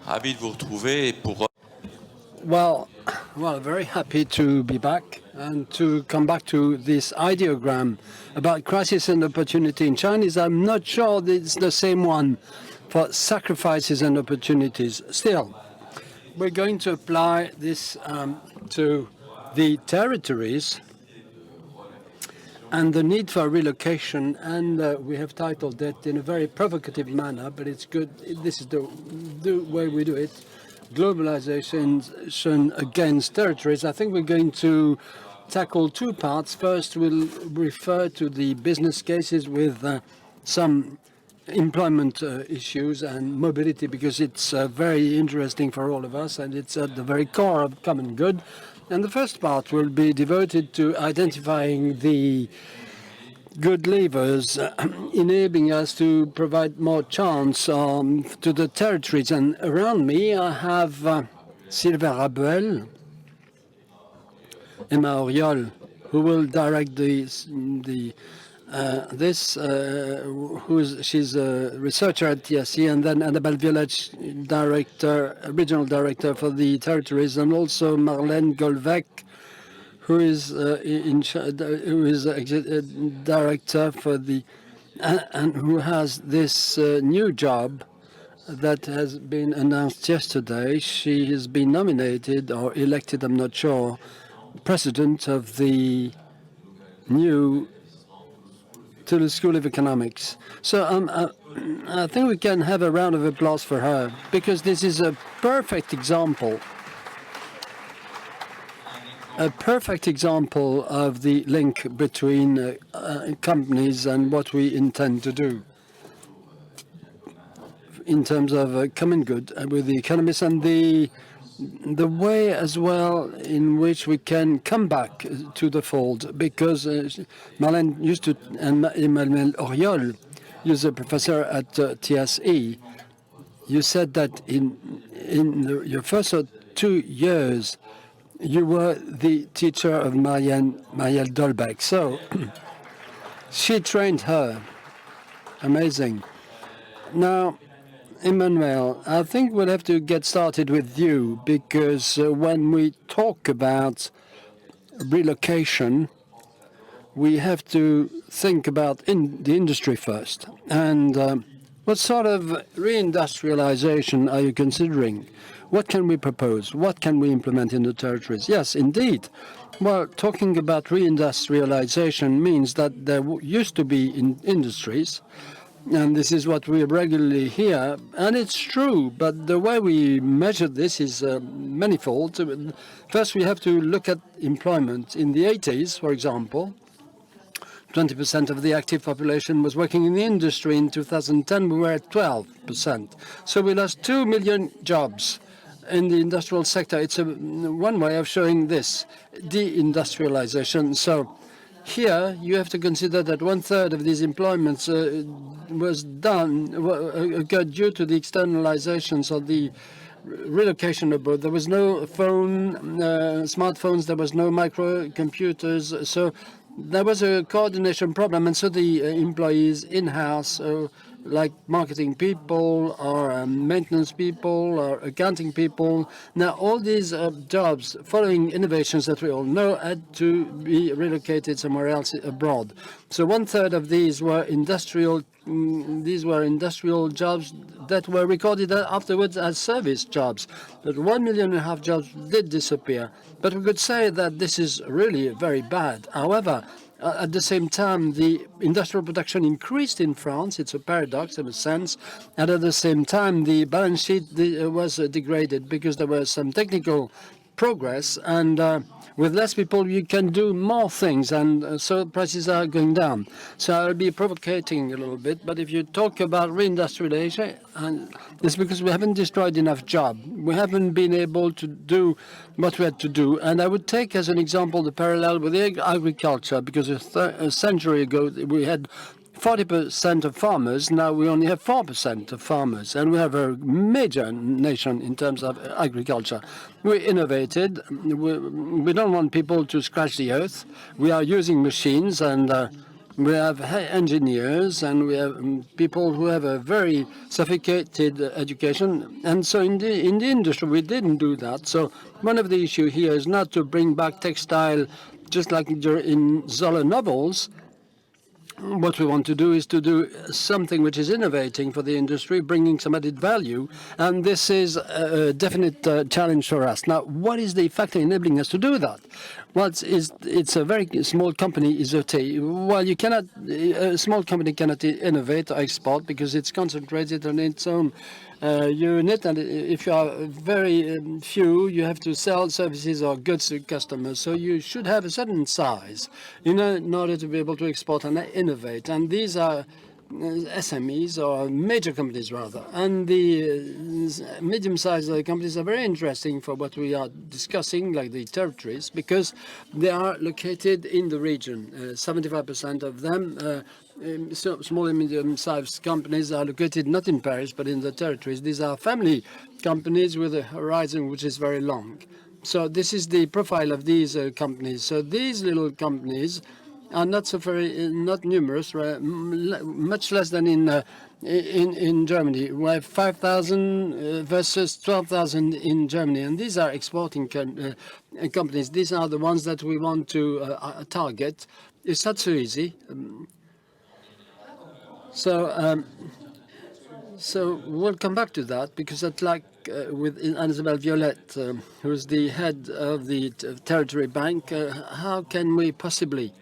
Ravi de vous retrouver pour... Well, very happy to be back and to come back to this ideogram about crisis and opportunity in Chinese. I'm not sure that it's the same one for sacrifices and opportunities. Still, we're going to apply this to the territories and the need for relocation, and we have titled it in a very provocative manner, but it's good. This is the way we do it. Globalization against territories. I think we're going to tackle two parts. First, we'll refer to the business cases with some employment issues and mobility, because it's very interesting for all of us, and it's at the very core of common good. And the first part will be devoted to identifying the good levers enabling us to provide more chance to the territories. And around me, I have Sylvain Rabuel, Emma Auriol, who will direct she's a researcher at TSE, and then Annabelle Violette, regional director for the territories, and also Marlène Golvec, who is director for the and who has this new job that has been announced yesterday. She has been nominated or elected, I'm not sure, president of the new Toulouse School of Economics. So I think we can have a round of applause for her, because this is a perfect example of the link between companies and what we intend to do in terms of common good with the economists, and the way as well in which we can come back to the fold, because Marlène used to, and Emmanuel Auriol, who's a professor at TSE, you said that in your first 2 years, you were the teacher of Marielle Dolbeck. So she trained her. Amazing. Now, Emmanuel, I think we'll have to get started with you, because when we talk about relocation, we have to think about the industry first. And what sort of reindustrialization are you considering? What can we propose? What can we implement in the territories? Yes, indeed. Well, talking about reindustrialization means that there used to be industries, and this is what we regularly hear, and it's true, but the way we measure this is manifold. First, we have to look at employment. In the 80s, for example, 20% of the active population was working in the industry. In 2010, we were at 12%. So we lost 2 million jobs in the industrial sector. It's one way of showing this, deindustrialization. So here you have to consider that 1/3 of these employments occurred due to the externalizations or the relocation abroad. There was no smartphones, there was no microcomputers, so there was a coordination problem, and so the employees in-house, like marketing people or maintenance people or accounting people. Now, all these jobs, following innovations that we all know, had to be relocated somewhere else abroad. So 1/3 of these were industrial. These were industrial jobs that were recorded afterwards as service jobs. But 1.5 million jobs did disappear. But we could say that this is really very bad. However, at the same time, the industrial production increased in France. It's a paradox in a sense. And at the same time, the balance sheet was degraded, because there was some technical progress. And with less people, you can do more things. And so prices are going down. So I'll be provocating a little bit. But if you talk about reindustrialization, it's because we haven't destroyed enough jobs. We haven't been able to do what we had to do. And I would take as an example the parallel with agriculture, because a century ago we had 40% of farmers. Now we only have 4% of farmers, and we have a major nation in terms of agriculture. We innovated. We don't want people to scratch the earth. We are using machines, and We have engineers and we have people who have a very sophisticated education. And so in the industry, we didn't do that. So one of the issues here is not to bring back textile just like in Zola novels. What we want to do is to do something which is innovating for the industry, bringing some added value, and this is a definite challenge for us. Now, what is the factor enabling us to do that? Well, it's a very small company, Isote. Well, a small company cannot innovate or export because it's concentrated on its own unit, and if you are very few, you have to sell services or goods to customers. So you should have a certain size in order to be able to export and innovate. And these are SMEs or major companies rather. And the medium-sized companies are very interesting for what we are discussing, like the territories, because they are located in the region. 75% of them small and medium-sized companies are located not in Paris, but in the territories. These are family companies with a horizon which is very long. So this is the profile of these companies. So these little companies are not so not numerous, much less than in Germany. We have 5,000 versus 12,000 in Germany, and these are exporting companies. These are the ones that we want to target. It's not so easy. So we'll come back to that because I'd like with Isabelle Violette, who's the head of the Territory Bank, how can we possibly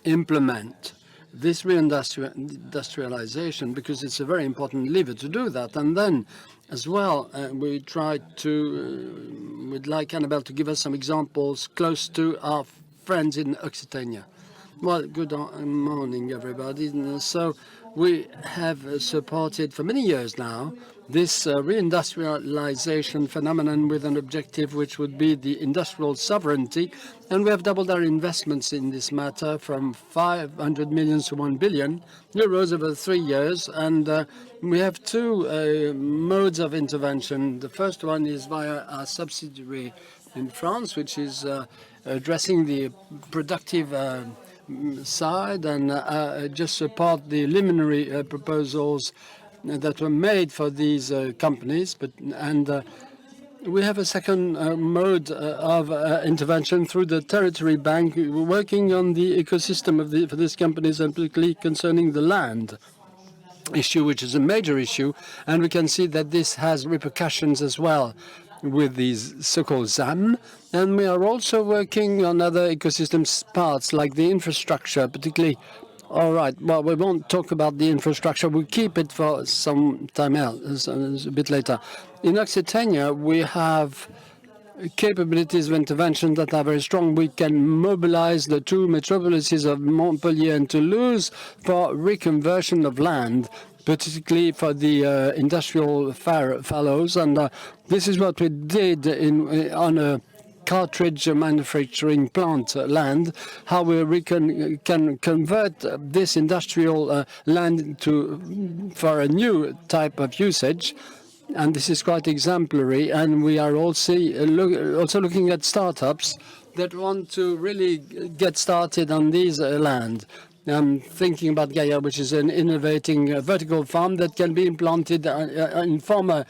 implement this reindustrialization, because it's a very important lever to do that. And then as well, we try to, we'd like Annabelle to give us some examples close to our friends in Occitania. Well, good morning, everybody. So we have supported for many years now this reindustrialization phenomenon with an objective which would be the industrial sovereignty. And we have doubled our investments in this matter from 500 million to 1 billion euros over 3 years. And we have two modes of intervention. The first one is via our subsidiary in France, which is addressing the productive side and just support the preliminary proposals that were made for these companies. We have a second mode of intervention through the Territory Bank, working on the ecosystem for these companies, and particularly concerning the land issue, which is a major issue. And we can see that this has repercussions as well with these so-called ZAM. And we are also working on other ecosystem parts like the infrastructure, particularly. All right, well, we won't talk about the infrastructure. We'll keep it for some time else, a bit later. In Occitania, we have capabilities of intervention that are very strong. We can mobilize the two metropolises of Montpellier and Toulouse for reconversion of land, particularly for the industrial fallows. And this is what we did on a cartridge manufacturing plant land, how we can convert this industrial land for a new type of usage. And this is quite exemplary. And we are also looking at startups that want to really get started on these land. I'm thinking about Gaia, which is an innovating vertical farm that can be implanted in former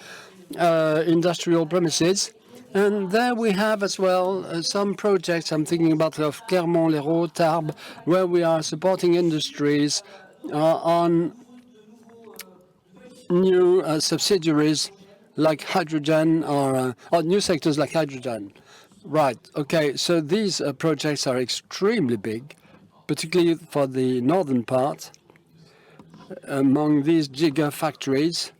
industrial premises. And there we have as well some projects. I'm thinking about Clermont-Lérault, Tarbes, where we are supporting industries on new subsidiaries like hydrogen or new sectors like hydrogen. Right. Okay. So these projects are extremely big, particularly for the northern part. Among these gigafactories,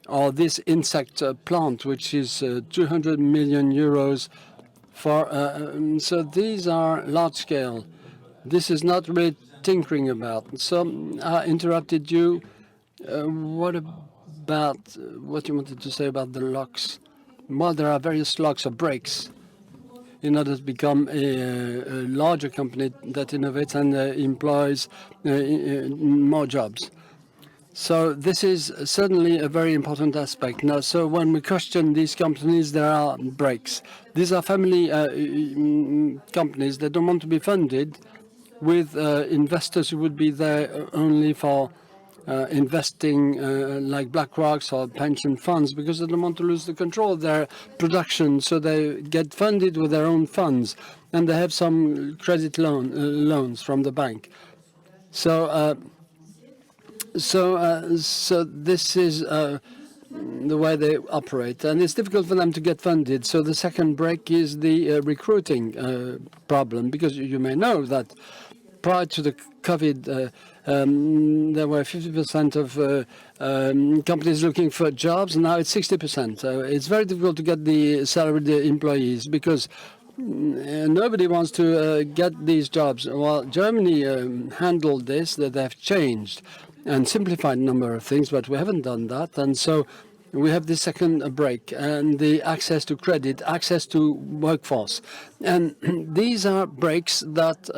or this insect plant, which is 200 million euros for. So these are large scale. This is not really tinkering about. So I interrupted you. What about what you wanted to say about the locks? Well, there are various locks or breaks in order to become a larger company that innovates and employs more jobs. So this is certainly a very important aspect. Now, so when we question these companies, there are breaks. These are family companies that don't want to be funded with investors who would be there only for investing like BlackRock or pension funds, because they don't want to lose the control of their production, so they get funded with their own funds, and they have some credit loans from the bank. So this is the way they operate, and it's difficult for them to get funded. So the second break is the recruiting problem, because you may know that prior to the COVID, there were 50% of companies looking for jobs. Now it's 60%. It's very difficult to get the salaried employees, because nobody wants to get these jobs. Well, Germany handled this, that they've changed and simplified a number of things, but we haven't done that. And so we have the second break, and the access to credit, access to workforce. And these are breaks that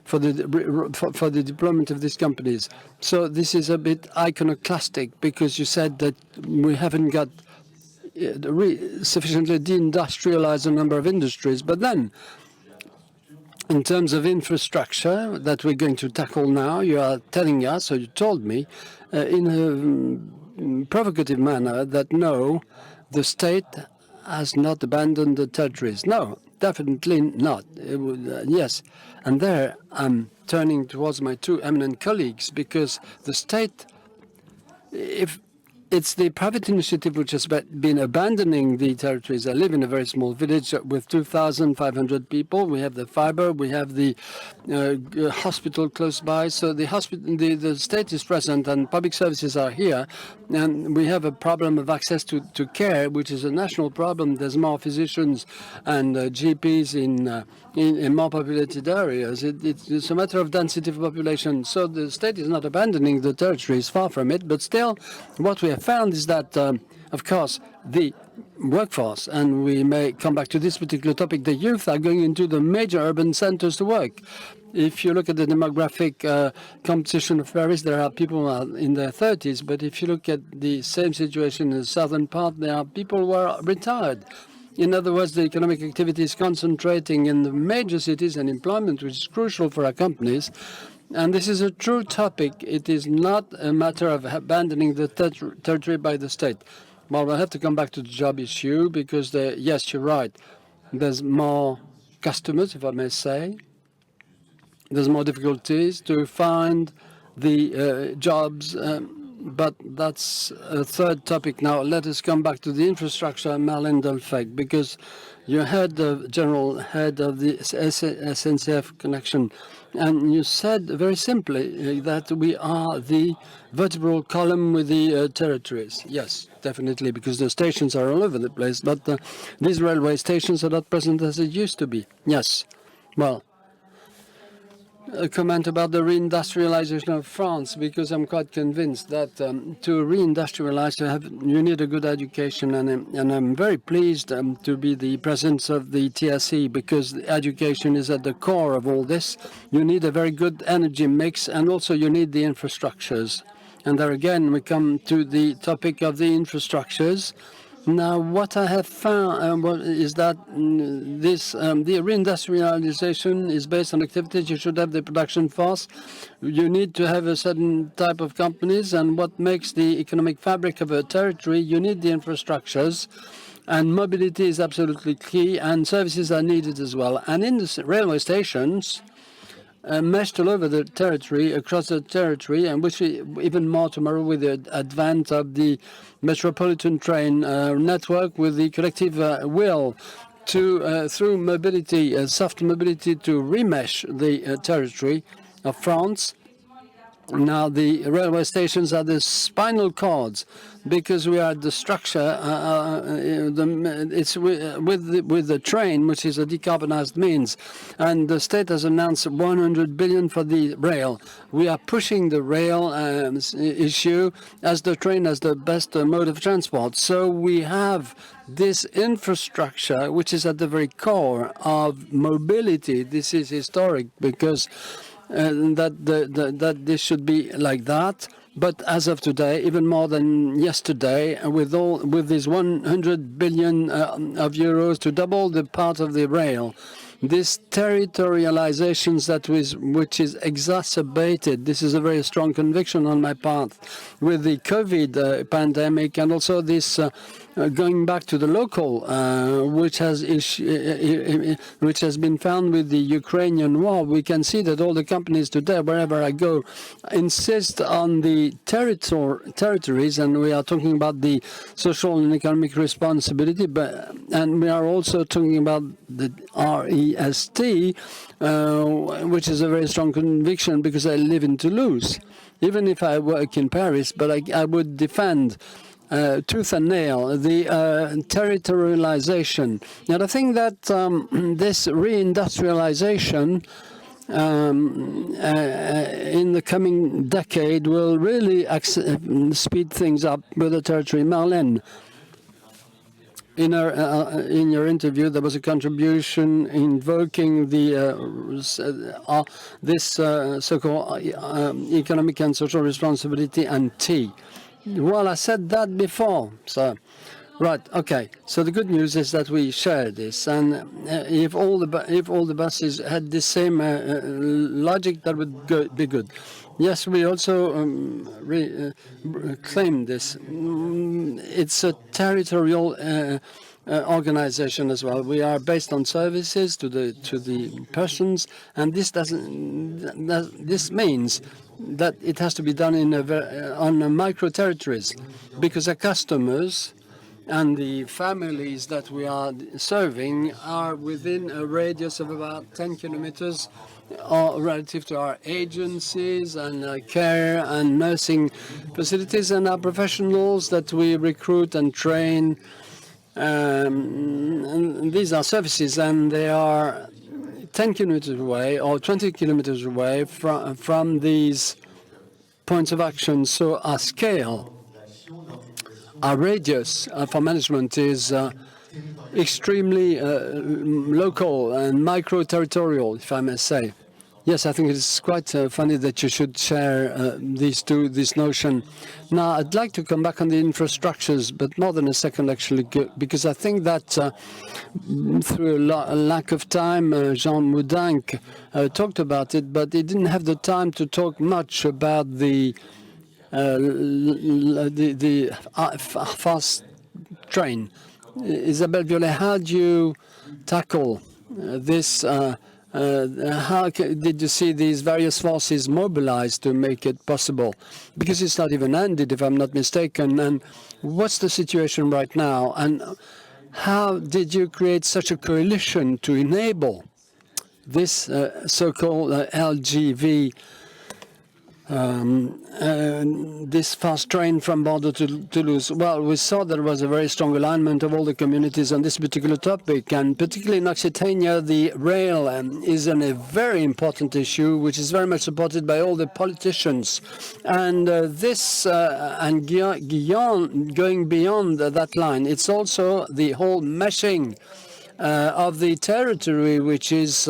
for the deployment of these companies. So this is a bit iconoclastic, because you said that we haven't got sufficiently deindustrialized a number of industries. But then, in terms of infrastructure that we're going to tackle now, you are telling us, or you told me, in a provocative manner, that no, the state has not abandoned the territories. No, definitely not. Yes, and there I'm turning towards my two eminent colleagues, because the state, if it's the private initiative which has been abandoning the territories. I live in a very small village with 2,500 people. We have the fiber, we have the hospital close by. So the state is present and public services are here. And we have a problem of access to care, which is a national problem. There's more physicians and GPs in more populated areas. It's a matter of density of population. So the state is not abandoning the territories, far from it. But still, what we have found is that, of course, the workforce, and we may come back to this particular topic, the youth are going into the major urban centers to work. If you look at the demographic composition of Paris, there are people in their 30s, but if you look at the same situation in the southern part, there are people who are retired. In other words, the economic activity is concentrating in the major cities and employment, which is crucial for our companies. And this is a true topic. It is not a matter of abandoning the territory by the state. Well, we'll have to come back to the job issue, because, yes, you're right, there's more customers, if I may say. There's more difficulties to find the jobs, but that's a third topic. Now, let us come back to the infrastructure, Marlène Delfect, because you had the general head of the SNCF connection, and you said very simply that we are the vertebral column with the territories. Yes, definitely, because the stations are all over the place, but these railway stations are not present as it used to be. Yes. Well, a comment about the reindustrialization of France, because I'm quite convinced that to reindustrialize, you need a good education, and I'm very pleased to be the presence of the TSE, because education is at the core of all this. You need a very good energy mix, and also you need the infrastructures. And there again, we come to the topic of the infrastructures. Now, what I have found is that the reindustrialization is based on activities. You should have the production force. You need to have a certain type of companies. And what makes the economic fabric of a territory, you need the infrastructures. And mobility is absolutely key, and services are needed as well. And in the railway stations, meshed all over the territory, across the territory, and which even more tomorrow with the advent of the metropolitan train network, with the collective will to, through mobility, soft mobility, to remesh the territory of France. Now, the railway stations are the spinal cords, because we are the structure. It's with the train, which is a decarbonized means, and the state has announced 100 billion for the rail. We are pushing the rail issue as the train as the best mode of transport. So we have this infrastructure, which is at the very core of mobility. This is historic, because that this should be like that. But as of today, even more than yesterday, with these 100 billion of euros to double the part of the rail, this territorialization which is exacerbated. This is a very strong conviction on my part with the COVID pandemic, and also this going back to the local, which has been found with the Ukrainian war. We can see that all the companies today, wherever I go, insist on the territories, and we are talking about the social and economic responsibility, and we are also talking about the REST, which is a very strong conviction because I live in Toulouse. Even if I work in Paris, but I would defend tooth and nail the territorialization. And I think that this reindustrialization in the coming decade will really speed things up with the territory. Marlène, in your interview, there was a contribution invoking this so-called economic and social responsibility and T. Well, I said that before, so right, okay. So the good news is that we share this, and if all the buses had the same logic, that would be good. Yes, we also claim this. It's a territorial organization as well. We are based on services to the persons, and this means that it has to be done on micro territories, because our customers and the families that we are serving are within a radius of about 10 kilometers relative to our agencies and care and nursing facilities and our professionals that we recruit and train. And these are services, and they are 10 kilometers away or 20 kilometers away from these points of action. So our scale, our radius for management is extremely local and micro-territorial, if I may say. Yes, I think it's quite funny that you should share this notion. Now, I'd like to come back on the infrastructures, but more than a second, actually, because I think that through a lack of time, Jean Moudinque talked about it, but he didn't have the time to talk much about the fast train. Isabelle Violet, how do you tackle this? How did you see these various forces mobilized to make it possible? Because it's not even ended, if I'm not mistaken. And what's the situation right now? And how did you create such a coalition to enable this so-called LGV, this fast train from Bordeaux to Toulouse? Well, we saw there was a very strong alignment of all the communities on this particular topic, and particularly in Occitania, the rail is a very important issue, which is very much supported by all the politicians. And and going beyond that line, it's also the whole meshing of the territory, which is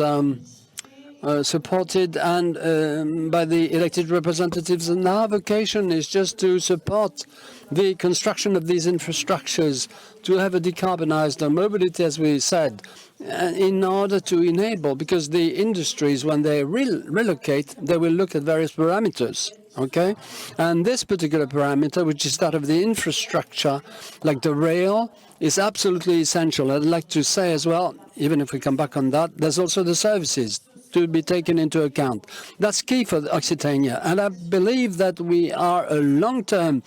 supported and by the elected representatives, and our vocation is just to support the construction of these infrastructures to have a decarbonized mobility, as we said, in order to enable, because the industries, when they relocate, they will look at various parameters. Okay, and this particular parameter, which is that of the infrastructure, like the rail, is absolutely essential. I'd like to say as well, even if we come back on that, there's also the services to be taken into account. That's key for Occitania, and I believe that we are a long-term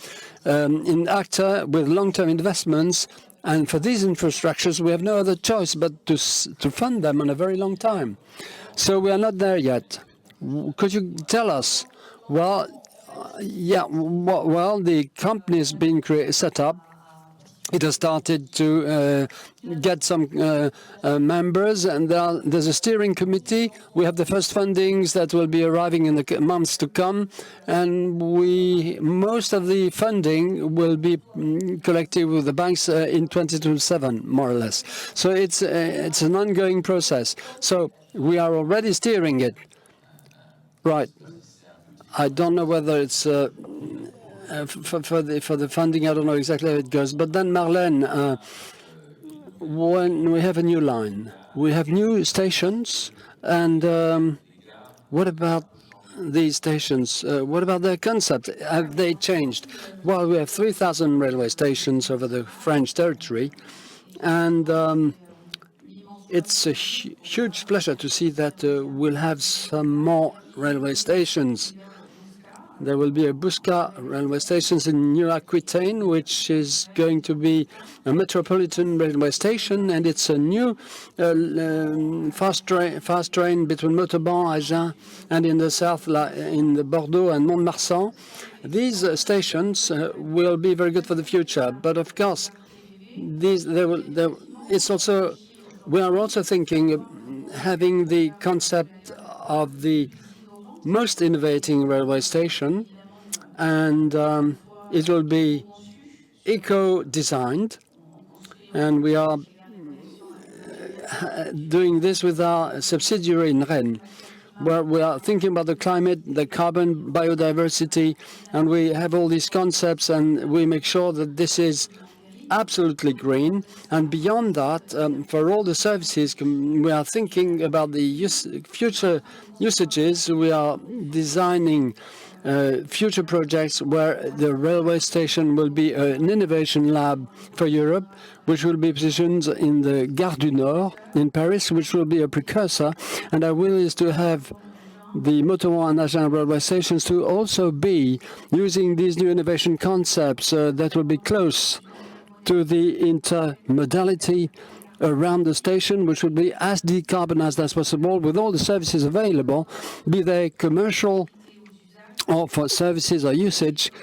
actor with long-term investments, and for these infrastructures we have no other choice but to fund them on a very long time. So we are not there yet. Could you tell us? Well, yeah, well, the company has been set up. It has started to get some members, and there's a steering committee. We have the first fundings that will be arriving in the months to come, and most of the funding will be collected with the banks in 2027, more or less. So it's an ongoing process. So we are already steering it. Right. I don't know whether it's for the funding. I don't know exactly how it goes. But then, Marlène, when we have a new line, We have new stations, and what about these stations? What about their concept? Have they changed? Well, we have 3,000 railway stations over the French territory, and it's a huge pleasure to see that we'll have some more railway stations. There will be a Busca railway station in New Aquitaine, which is going to be a metropolitan railway station, and it's a new fast train between Montauban, Agen, and in the south, in the Bordeaux and Mont-de-Marsan. These stations will be very good for the future, but of course, it's also, we are also thinking of having the concept of the most innovating railway station, and it will be eco-designed, and we are doing this with our subsidiary in Rennes, where we are thinking about the climate, the carbon, biodiversity, and we have all these concepts, and we make sure that this is absolutely green. And beyond that, for all the services, we are thinking about the future usages. We are designing future projects where the railway station will be an innovation lab for Europe, which will be positioned in the Gare du Nord in Paris, which will be a precursor. And our will is to have the Montauban and Agen railway stations to also be using these new innovation concepts that will be close to the intermodality around the station, which would be as decarbonized as possible with all the services available, be they commercial or for services or usage,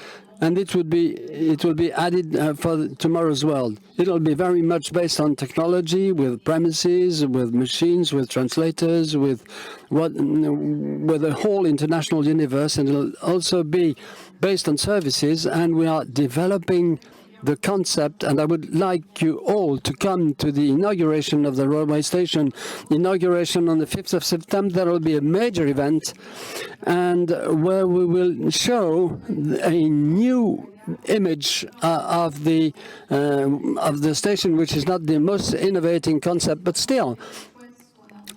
and it will be added for tomorrow's world. It will be very much based on technology, with premises, with machines, with translators, with the whole international universe, and it will also be based on services. And we are developing the concept, and I would like you all to come to the inauguration of the railway station. Inauguration on the 5th of September. There will be a major event, and where we will show a new image of the station, which is not the most innovating concept, but still,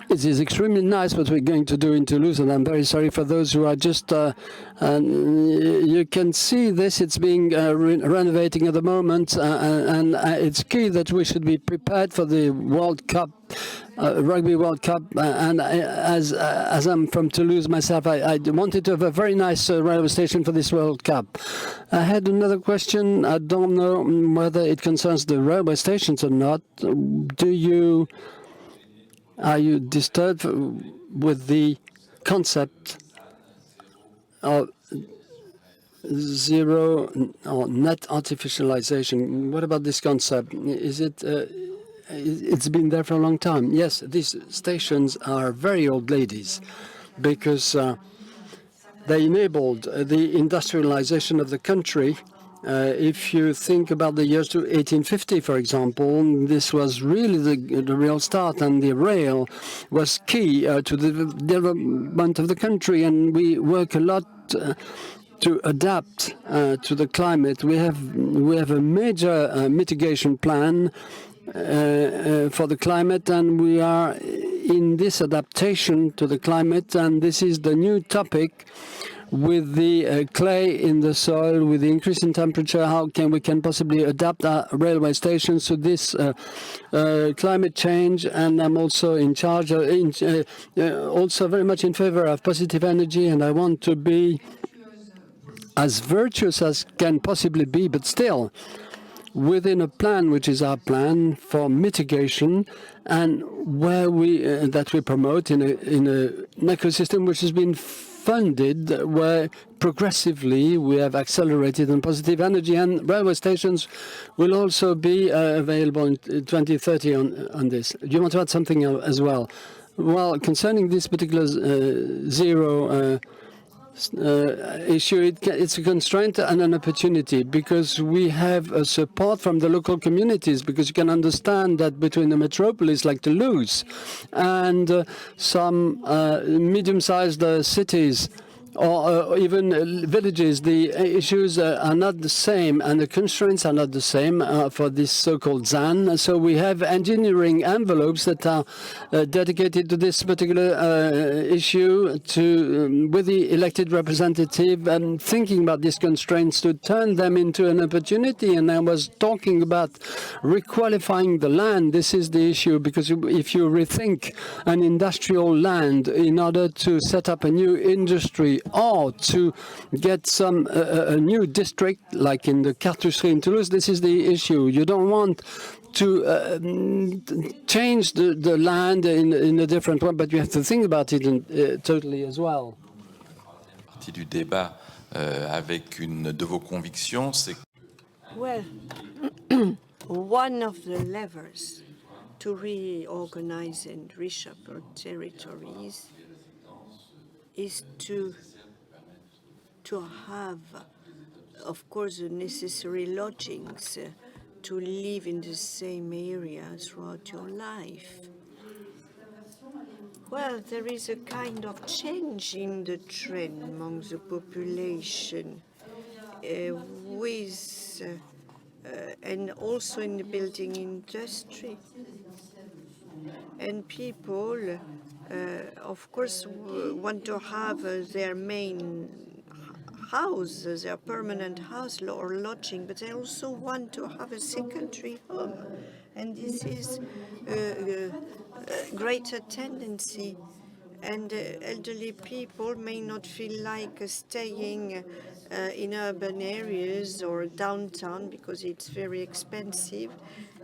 it is extremely nice what we're going to do in Toulouse, and I'm very sorry for those who are just, you can see this, it's being renovating at the moment, and it's key that we should be prepared for the World Cup, Rugby World Cup, and as I'm from Toulouse myself, I wanted to have a very nice railway station for this World Cup. I had another question. I don't know whether it concerns the railway stations or not. Are you disturbed with the concept of zero or net artificialization? What about this concept? Is it? It's been there for a long time. Yes, these stations are very old ladies, because they enabled the industrialization of the country. If you think about the years to 1850, for example, this was really the real start, and the rail was key to the development of the country, and we work a lot to adapt to the climate. We have a major mitigation plan for the climate, and we are in this adaptation to the climate, and this is the new topic. With the clay in the soil, with the increase in temperature, how can we possibly adapt our railway stations to this climate change? And I'm also in charge, also very much in favor of positive energy, and I want to be as virtuous as can possibly be, but still within a plan, which is our plan for mitigation, and where that we promote in an ecosystem which has been funded, where progressively we have accelerated on positive energy, and railway stations will also be available in 2030 on this. Do you want to add something as well? Well, concerning this particular zero issue, it's a constraint and an opportunity, because we have a support from the local communities, because you can understand that between the metropolis like Toulouse and some medium-sized cities or even villages, the issues are not the same and the constraints are not the same for this so-called ZAN. So we have engineering envelopes that are dedicated to this particular issue with the elected representative and thinking about these constraints to turn them into an opportunity. And I was talking about requalifying the land. This is the issue, because if you rethink an industrial land in order to set up a new industry or to get a new district, like in the Cartoucherie in Toulouse, this is the issue. You don't want to change the land in a different way, but you have to think about it totally as well. Partie du débat avec une de vos convictions, c'est Well, one of the levers to reorganize and reshuffle territories is to have, of course, the necessary lodgings to live in the same area throughout your life. Well, there is a kind of change in the trend among the population and also in the building industry. And people, of course, want to have their main house, their permanent house or lodging, but they also want to have a secondary home. And this is a greater tendency. And elderly people may not feel like staying in urban areas or downtown because it's very expensive,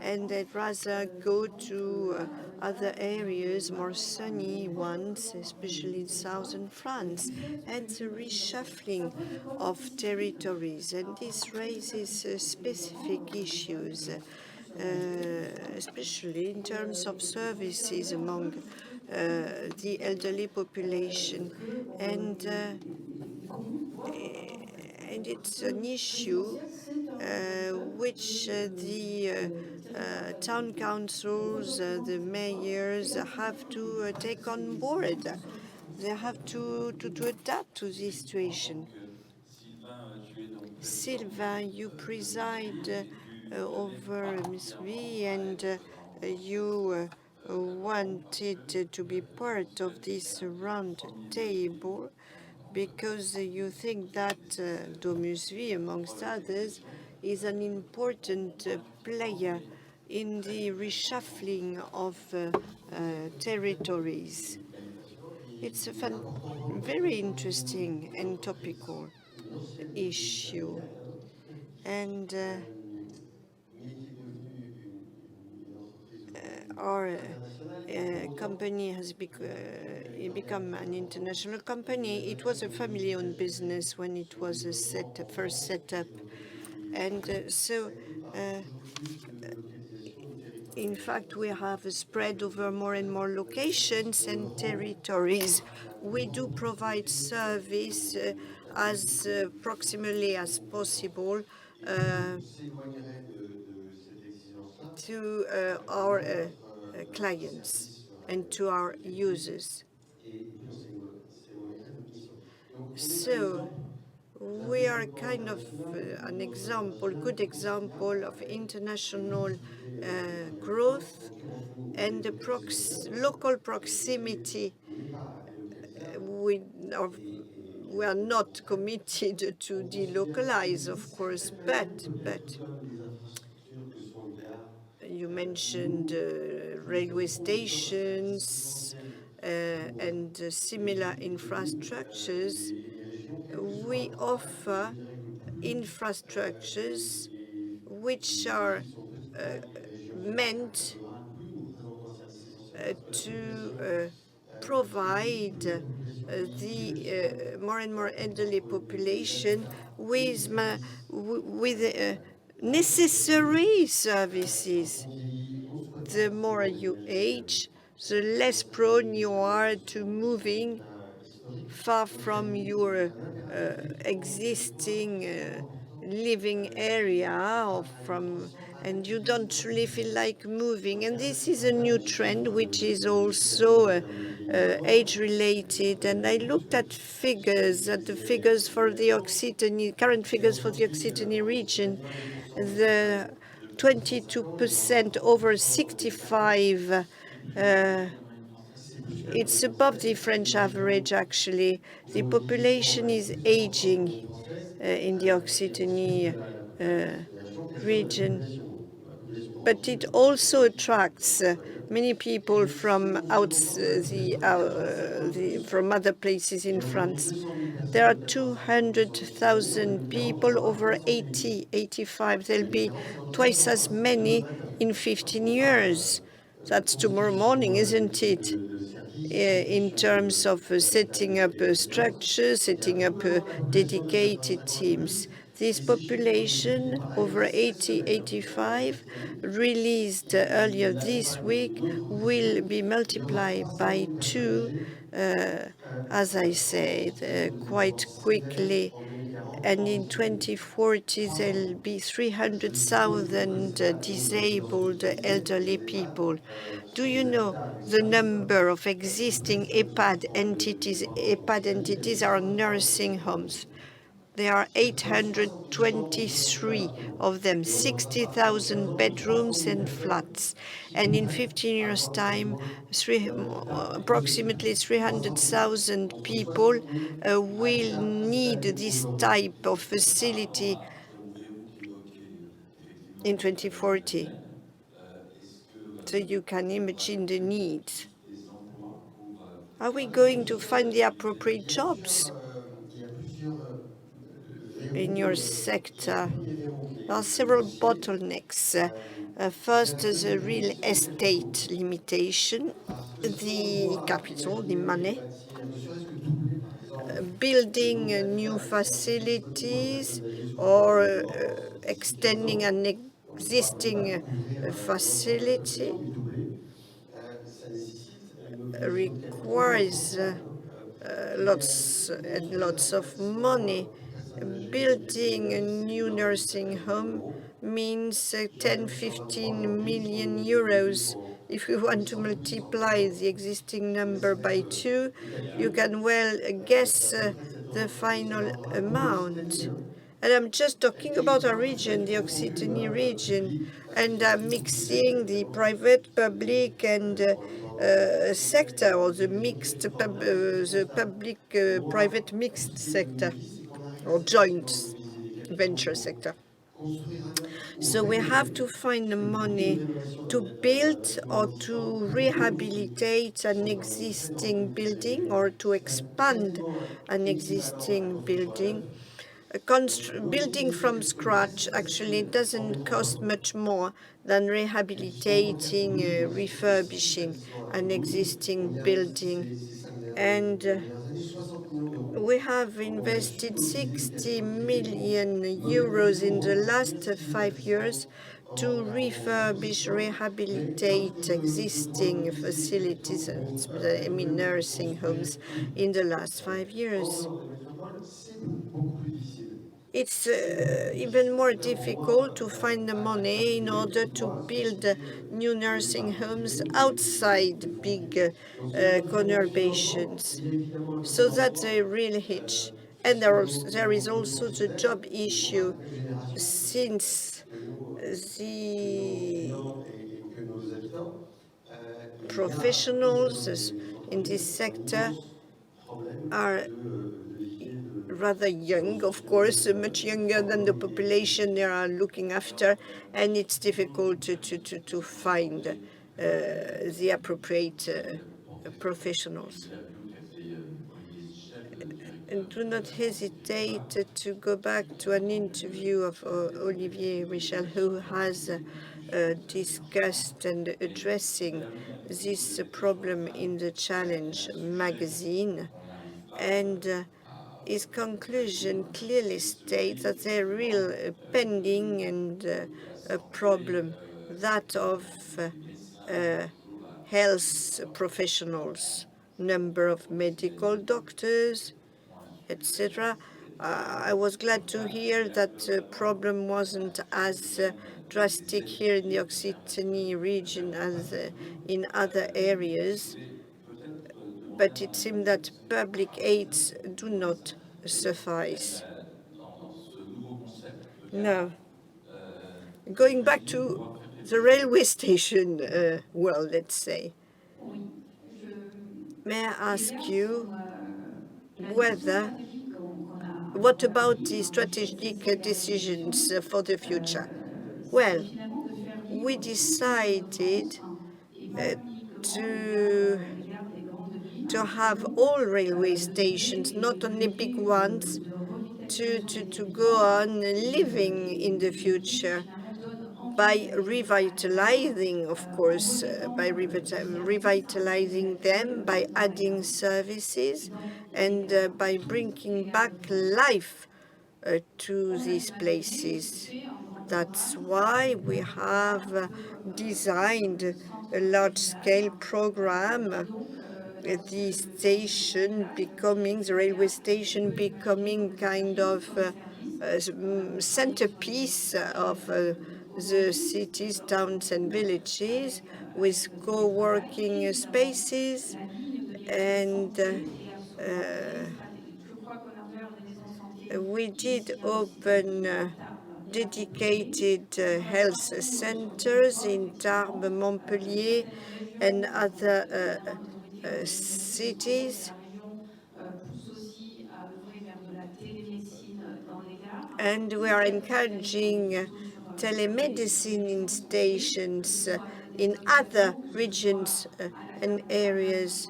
and they'd rather go to other areas, more sunny ones, especially in southern France, and the reshuffling of territories. And this raises specific issues, especially in terms of services among the elderly population. And it's an issue which the town councils, the mayors have to take on board. They have to adapt to this situation. Sylvain, you preside over Ms. V, and you wanted to be part of this round table because you think that Domus V, amongst others, is an important player in the reshuffling of territories. It's a very interesting and topical issue. And our company has become an international company. It was a family-owned business when it was first set up. And so, in fact, we have spread over more and more locations and territories. We do provide service as proximally as possible to our clients and to our users. So we are kind of good example of international growth and the local proximity. We are not committed to delocalize, of course, but you mentioned railway stations and similar infrastructures. We offer infrastructures which are meant to provide the more and more elderly population with necessary services. The more you age, the less prone you are to moving far from your existing living area, and you don't really feel like moving. And this is a new trend which is also age-related, and I looked at the figures for the Occitanie, current figures for the Occitanie region. The 22% over 65, it's above the French average, actually. The population is aging in the Occitanie region, but it also attracts many people from from other places in France. There are 200,000 people over 80, 85. There'll be twice as many in 15 years. That's tomorrow morning, isn't it? In terms of setting up structures, setting up dedicated teams. This population, over 80, 85, released earlier this week, will be multiplied by 2, as I said, quite quickly. And in 2040, there'll be 300,000 disabled elderly people. Do you know the number of existing EHPAD entities? EHPAD entities are nursing homes. There are 823 of them, 60,000 bedrooms and flats. And in 15 years' time, approximately 300,000 people will need this type of facility in 2040. So you can imagine the needs. Are we going to find the appropriate jobs in your sector? There are several bottlenecks. First is a real estate limitation, the capital, the money, building new facilities or extending an existing facility requires lots and lots of money. Building a new nursing home means 10, 15 million euros. If we want to multiply the existing number by 2, you can well guess the final amount. And I'm just talking about our region, the Occitanie region, and I'm mixing the private, public, and sector, or the public-private mixed sector, or joint venture sector. So we have to find the money to build or to rehabilitate an existing building or to expand an existing building. Building from scratch actually doesn't cost much more than rehabilitating, refurbishing an existing building. And we have invested 60 million euros in the last 5 years to refurbish, rehabilitate existing facilities, I mean nursing homes, in the last 5 years. It's even more difficult to find the money in order to build new nursing homes outside big conurbations. So that's a real hitch. And there is also the job issue, since the professionals in this sector are rather young, of course, much younger than the population they are looking after, and it's difficult to find the appropriate professionals. And do not hesitate to go back to an interview of Olivier Michel, who has discussed and addressing this problem in the Challenge magazine. And his conclusion clearly states that there are real pending and a problem, that of health professionals, number of medical doctors, etc. I was glad to hear that the problem wasn't as drastic here in the Occitanie region as in other areas. but it seems that public aids do not suffice. Now, going back to the railway station world, let's say, may I ask you whether, what about the strategic decisions for the future? Well, we decided uh, to have all railway stations, not only big ones, to go on living in the future by revitalizing, of course, by revitalizing them, by adding services, and by bringing back life to these places. That's why we have designed a large-scale program, the railway station becoming kind of centerpiece of the cities, towns, and villages, with co-working spaces and we did open dedicated health centers in Tarbes, Montpellier, and other cities. And we are encouraging telemedicine in stations in other regions and areas.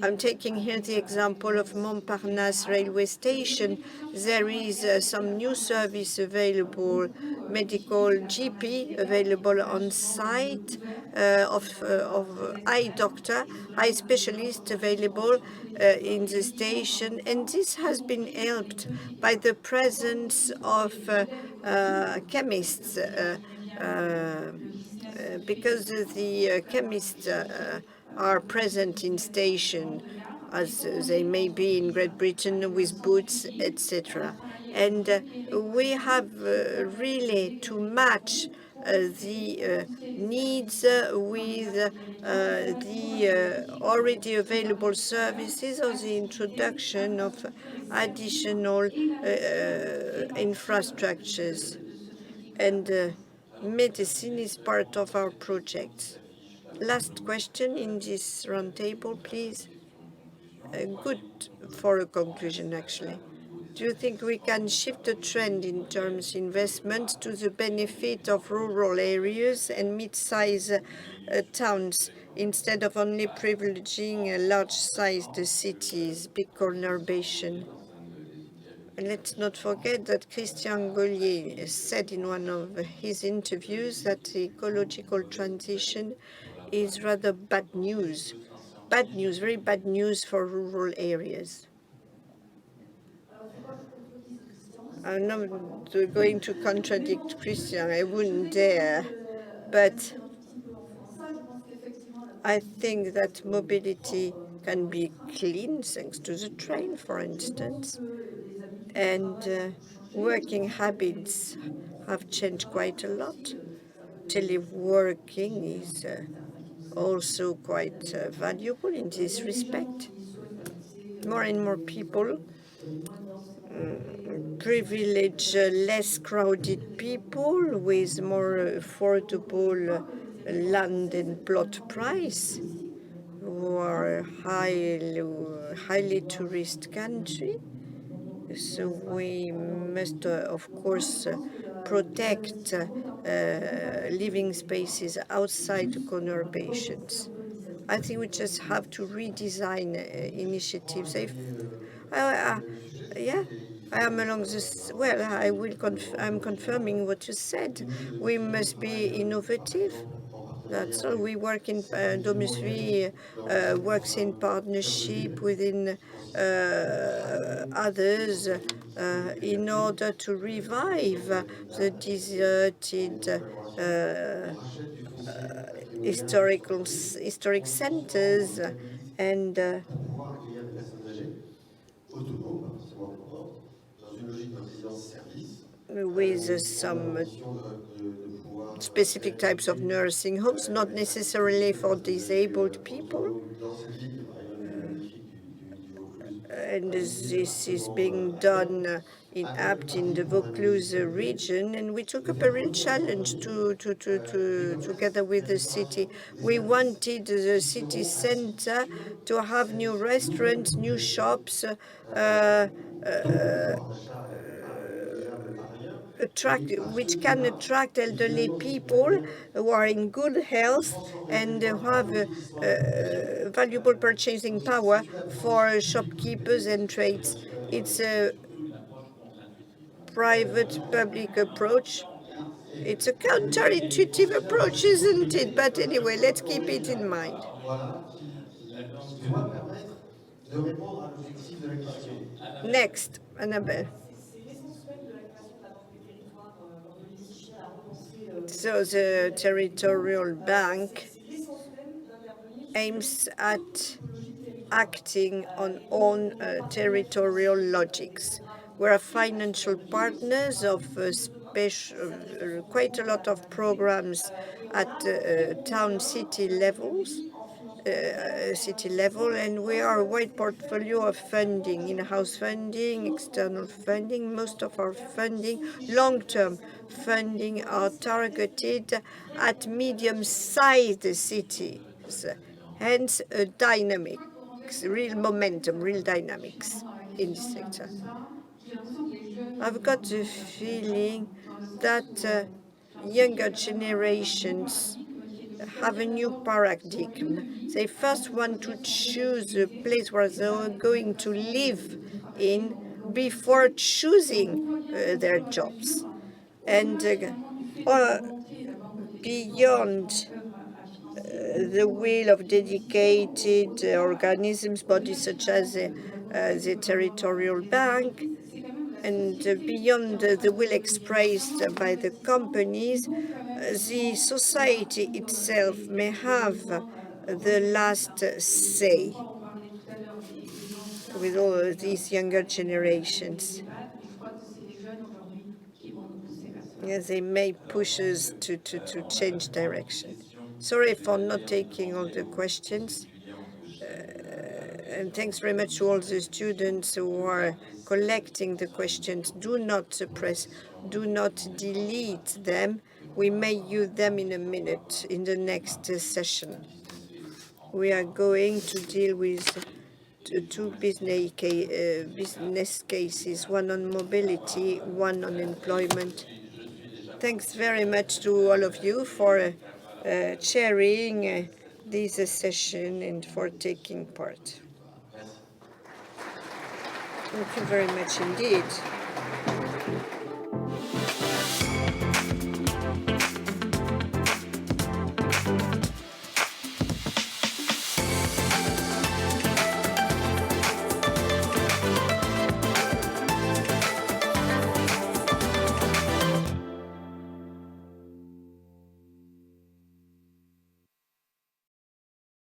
I'm taking here the example of Montparnasse railway station. There is some new service available, medical GP available on site, of eye doctor, eye specialist available in the station. And this has been helped by the presence of chemists, because the chemists are present in station, as they may be in Great Britain with boots, etc. And we have really to match the needs with the already available services, or the introduction of additional infrastructures. And medicine is part of our project. Last question in this roundtable, please. Good for a conclusion, actually. Do you think we can shift the trend in terms of investment to the benefit of rural areas and mid-sized towns, instead of only privileging large-sized cities, big conurbation? And let's not forget that Christian Gollier said in one of his interviews that the ecological transition is rather bad news. Bad news, very bad news for rural areas. I'm not going to contradict Christian, I wouldn't dare, but I think that mobility can be clean thanks to the train, for instance, and working habits have changed quite a lot. Teleworking is also quite valuable in this respect. More and more people privilege less crowded people with more affordable land and plot price, who are highly tourist country. So we must, of course, protect living spaces outside conurbations. I think we just have to redesign initiatives. Yeah, I am along this. Well, I'm confirming what you said. We must be innovative. That's all. We work in Domus Vie works in partnership within others in order to revive the deserted historic centers, and with some specific types of nursing homes, not necessarily for disabled people. and this is being done in Apt in the Vaucluse region, and we took up a real challenge together with the city. We wanted the city center to have new restaurants, new shops, which can attract elderly people who are in good health and who have valuable purchasing power for shopkeepers and trades. It's a private-public approach. It's a counterintuitive approach, isn't it? But anyway, let's keep it in mind. Next, Annabelle. So the territorial bank aims at acting on own territorial logics. We're financial partners of quite a lot of programs at town city levels. City level, and we are a wide portfolio of funding, in-house funding, external funding. Most of our funding, long-term funding, are targeted at medium-sized cities, hence a dynamics, real momentum, real dynamics in this sector. I've got the feeling that younger generations have a new paradigm. They first want to choose a place where they are going to live in before choosing their jobs. And beyond the will of dedicated organisms, bodies such as the territorial bank, and beyond the will expressed by the companies, the society itself may have the last say with all of these younger generations. Yes, they may push us to change direction. Sorry for not taking all the questions. And thanks very much to all the students who are collecting the questions. Do not suppress, do not delete them. We may use them in a minute in the next session. We are going to deal with two business cases, one on mobility, one on employment. Thanks very much to all of you for chairing this session and for taking part. Thank you very much indeed.